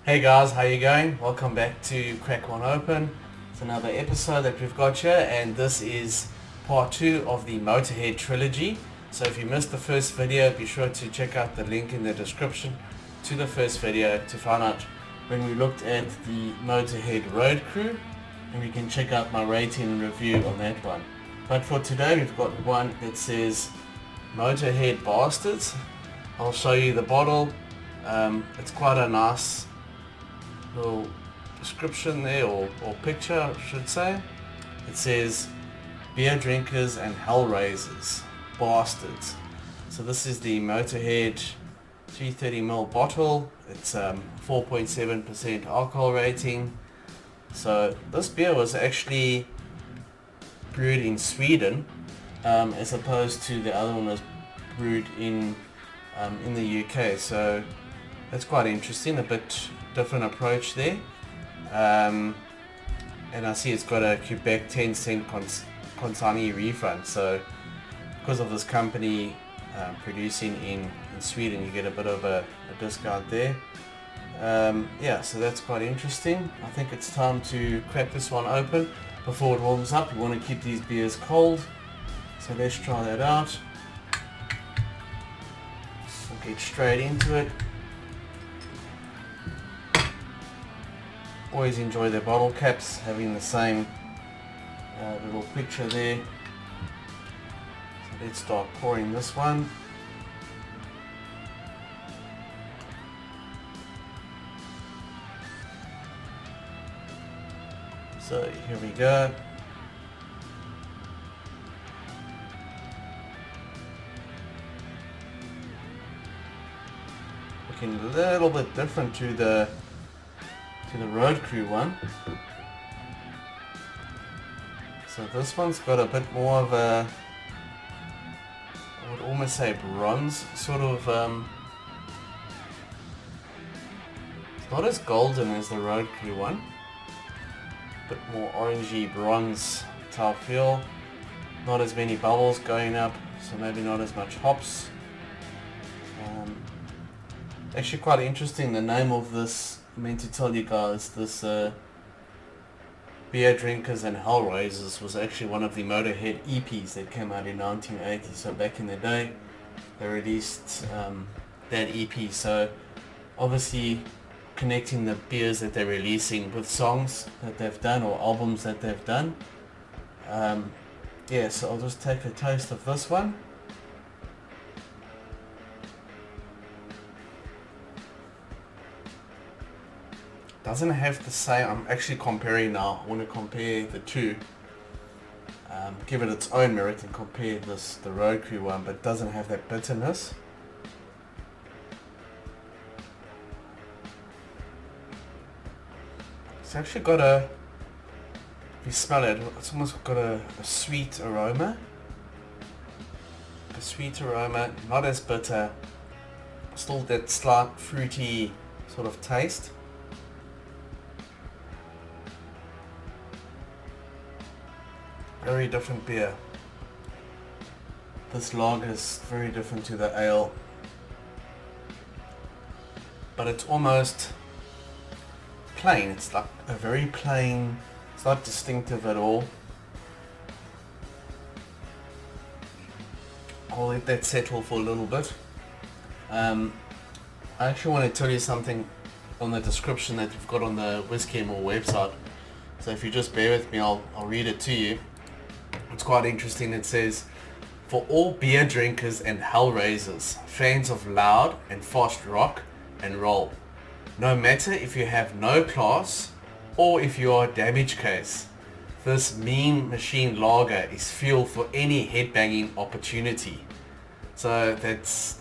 Hey guys, how you going? Welcome back to Crack One Open. It's another episode that we've got here, and this is part 2 of the Motörhead trilogy. So if you missed the first video, be sure to check out the link in the description to the first video to find out when we looked at the Motörhead Road Crew, and we can check out my rating and review on that one. But for today we've got one that says Motörhead Bastards. I'll show you the bottle. It's quite a nice little description there, or picture I should say. It says beer drinkers and hellraisers, bastards. So this is the Motörhead 330ml bottle. It's 4.7% alcohol rating. So this beer was actually brewed in Sweden, as opposed to the other one was brewed in the UK. So that's quite interesting, a bit different approach there. And I see it's got a Quebec 10-cent consignee refund, so because of this company producing in Sweden, you get a bit of a discount there. Yeah, so that's quite interesting. I think it's time to crack this one open before it warms up. You want to keep these beers cold, so let's try that out. We'll get straight into it. Always enjoy their bottle caps having the same little picture there. So let's start pouring this one. So here we go. Looking a little bit different to the Road Crew one. So this one's got a bit more of a, I would almost say bronze sort of, it's not as golden as the Road Crew one, bit more orangey bronze type feel, not as many bubbles going up, so maybe not as much hops. Actually quite interesting, the name of this, I meant to tell you guys, this Beer Drinkers and Hellraisers was actually one of the Motörhead EPs that came out in 1980. So back in the day they released that EP, so obviously connecting the beers that they're releasing with songs that they've done or albums that they've done. Yeah, so I'll just take a taste of this one. Doesn't have the same, I'm actually comparing now, I want to compare the two, give it its own merit and compare the Road Crew one, but it doesn't have that bitterness. It's actually got a, if you smell it, it's almost got a sweet aroma. A sweet aroma, not as bitter, still that slight fruity sort of taste. Very different beer. This lager is very different to the ale, but it's almost plain. It's like a very plain, it's not distinctive at all. I'll let that settle for a little bit. I actually want to tell you something on the description that you've got on the Whiskey and More website, so if you just bear with me, I'll read it to you. It's quite interesting. It says, for all beer drinkers and hellraisers, fans of loud and fast rock and roll, no matter if you have no class or if you are a damage case, this mean machine lager is fuel for any headbanging opportunity. So that's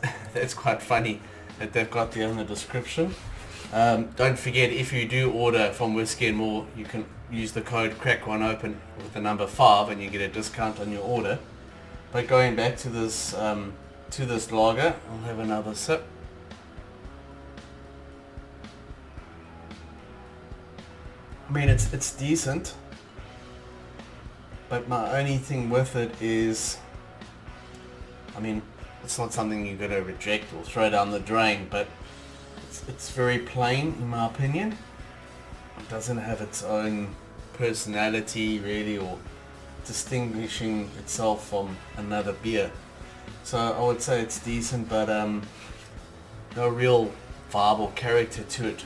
quite funny that they've got there in the description. Don't forget, if you do order from Whiskey and More, you can use the code CRACK1OPEN with the number 5 and you get a discount on your order. But going back to this lager, I'll have another sip. I mean, it's decent, but my only thing with it is, I mean, it's not something you're going to reject or throw down the drain, but it's very plain in my opinion. It doesn't have its own personality really, or distinguishing itself from another beer. So I would say it's decent, but no real vibe or character to it,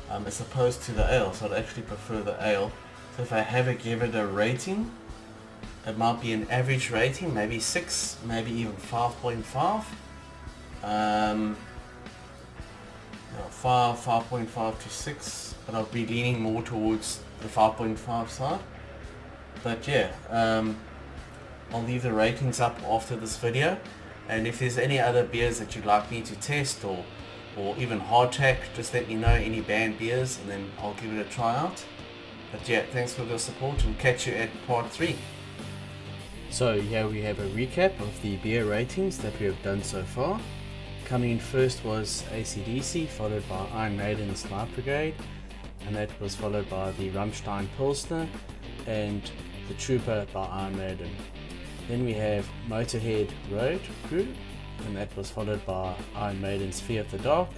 as opposed to the ale. So I'd actually prefer the ale. So if I have to give it a rating, it might be an average rating, maybe 6, maybe even 5.5. 5.5 to 6, but I'll be leaning more towards the 5.5 side. But yeah, I'll leave the ratings up after this video, and if there's any other beers that you'd like me to test, or even hardtack, just let me know any banned beers and then I'll give it a try out. But yeah, thanks for the support and catch you at part 3. So here we have a recap of the beer ratings that we have done so far. Coming in first was AC/DC, followed by Iron Maiden's Night Brigade, and that was followed by the Rammstein Pilsner and the Trooper by Iron Maiden. Then we have Motörhead Road Crew, and that was followed by Iron Maiden's Fear of the Dark,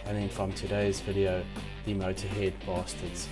and then from today's video, the Motörhead Bastards.